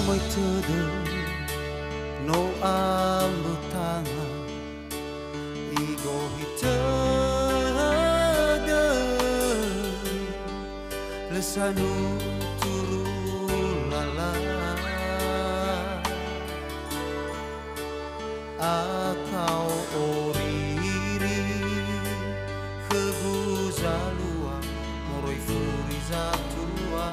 Moi tudo no ambutanga igo hitada lesanu turu lala akau oriri kebuzalua moroi furiza tua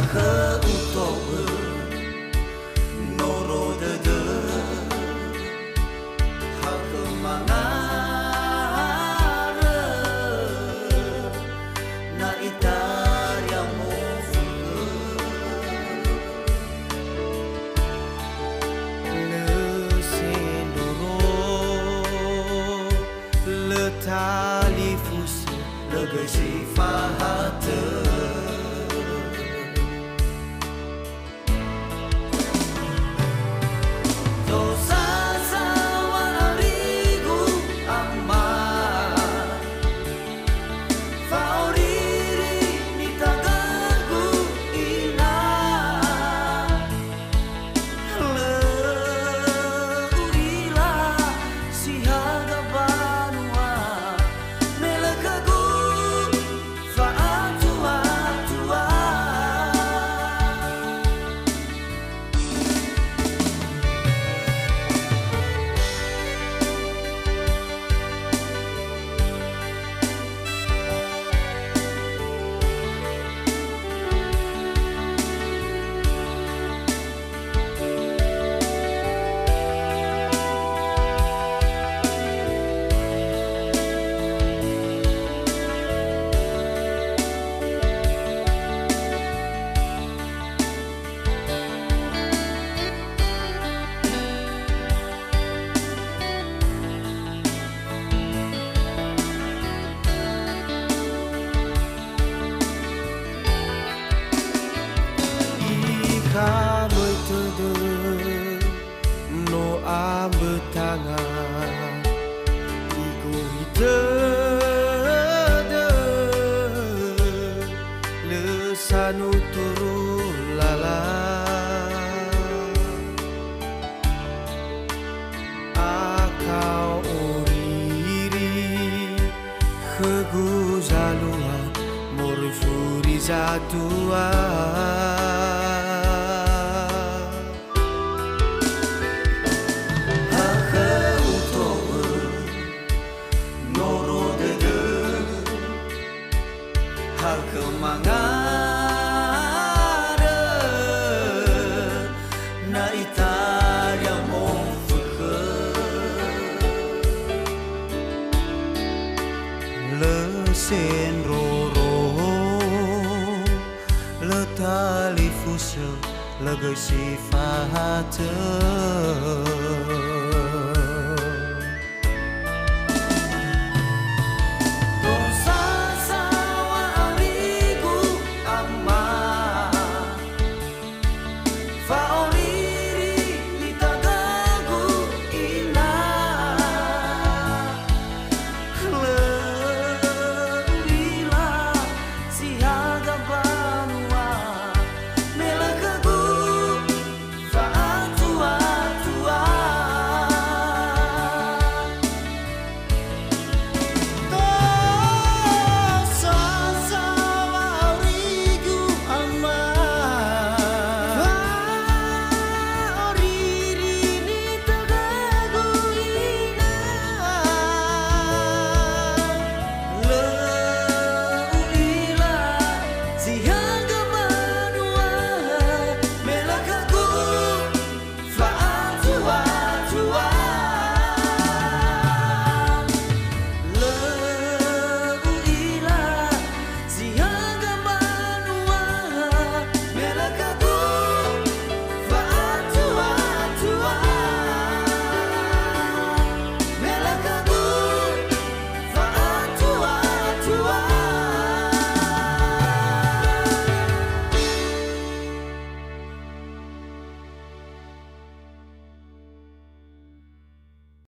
ke utoe noro dede hak mangare na itar yang mofique le sendoro le talifus le gesifahate Moi tudo no ambutanga igo hitada lesanu turu lala akau oriri keguzalua moroi furiza tua hak mangare na itar yang mofique le senroro le talifus le gesifahate